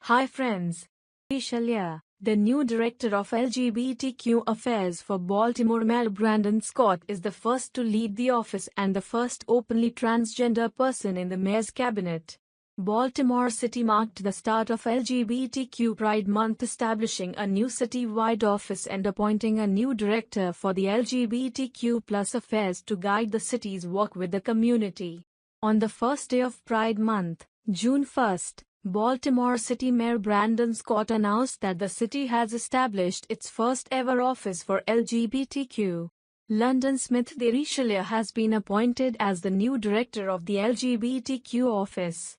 Hi friends. Richelieu, the new director of LGBTQ Affairs for Baltimore Mayor Brandon Scott, is the first to lead the office and the first openly transgender person in the mayor's cabinet. Baltimore City marked the start of LGBTQ Pride Month, establishing a new citywide office and appointing a new director for the LGBTQ+ affairs to guide the city's work with the community. On the first day of Pride Month, June 1st, Baltimore City Mayor Brandon Scott announced that the city has established its first ever office for LGBTQ. Londyn Smith-De Richelieu has been appointed as the new director of the LGBTQ office.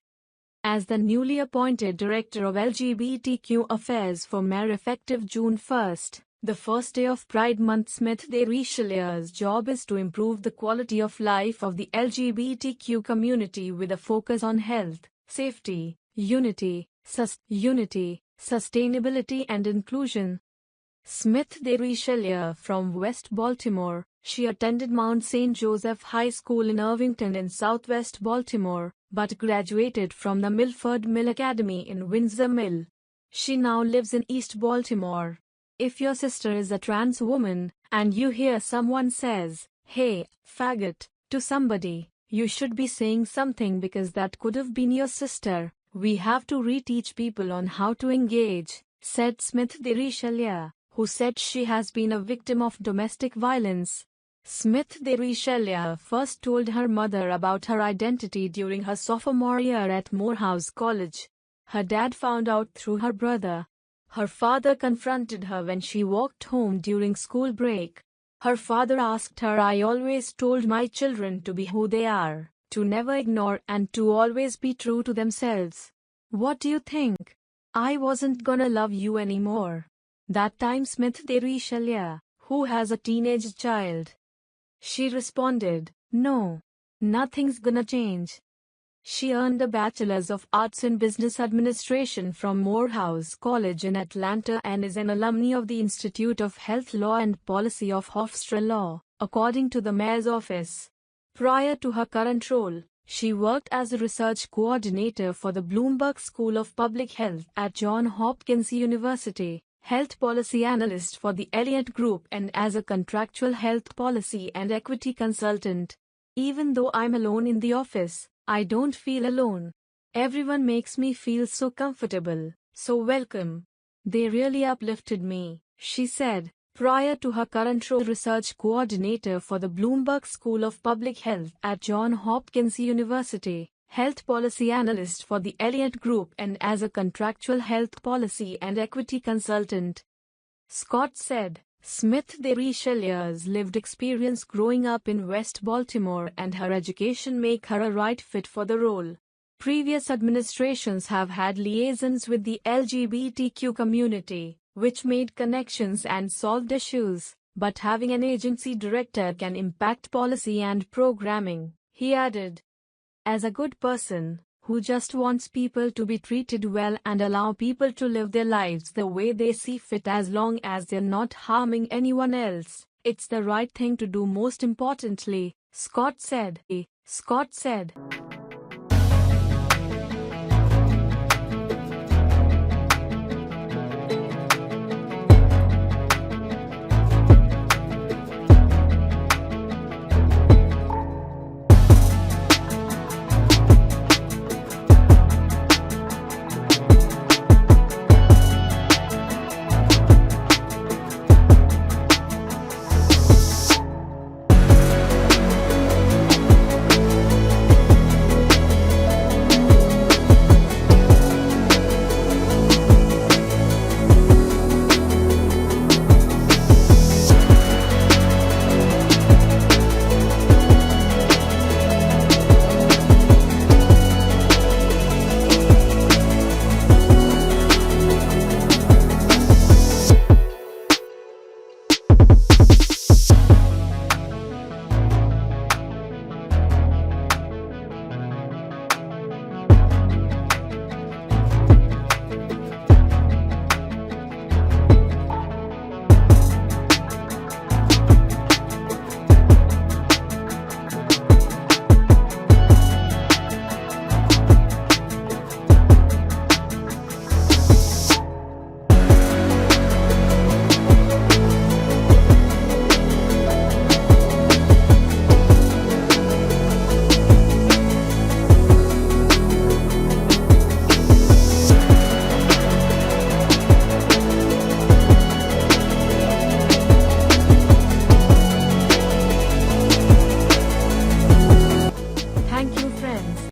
As the newly appointed director of LGBTQ Affairs for Mayor effective June 1st, the first day of Pride Month, Smith-De Richelieu's job is to improve the quality of life of the LGBTQ community with a focus on health, safety, unity, sustainability and inclusion. Smith-De Richelieu from West Baltimore, she attended Mount St. Joseph High School in Irvington in southwest Baltimore, but graduated from the Milford Mill Academy in Windsor Mill. She now lives in East Baltimore. If your sister is a trans woman, and you hear someone says, "Hey, faggot," to somebody, you should be saying something because that could have been your sister. We have to reteach people on how to engage, said Smith-De Richelieu, who said she has been a victim of domestic violence. Smith-De Richelieu first told her mother about her identity during her sophomore year at Morehouse College. Her dad found out through her brother. Her father confronted her when she walked home during school break. Her father asked her, "I always told my children to be who they are, to never ignore and to always be true to themselves. What do you think? I wasn't gonna love you anymore." That time Smith-De Richelieu, who has a teenage child, she responded, "No, nothing's gonna change." She earned a Bachelor's of Arts in Business Administration from Morehouse College in Atlanta and is an alumni of the Institute of Health Law and Policy of Hofstra Law, according to the mayor's office. Prior to her current role, she worked as a research coordinator for the Bloomberg School of Public Health at Johns Hopkins University, health policy analyst for the Elliott Group, and as a contractual health policy and equity consultant. "Even though I'm alone in the office, I don't feel alone. Everyone makes me feel so comfortable, so welcome. They really uplifted me," she said. Prior to her current role, research coordinator for the Bloomberg School of Public Health at Johns Hopkins University, health policy analyst for the Elliott Group, and as a contractual health policy and equity consultant. Scott said, Smith-De Richelieu's lived experience growing up in West Baltimore and her education make her a right fit for the role. Previous administrations have had liaisons with the LGBTQ community, which made connections and solved issues, but having an agency director can impact policy and programming, he added. As a good person, who just wants people to be treated well and allow people to live their lives the way they see fit as long as they're not harming anyone else, it's the right thing to do. Most importantly, Scott said.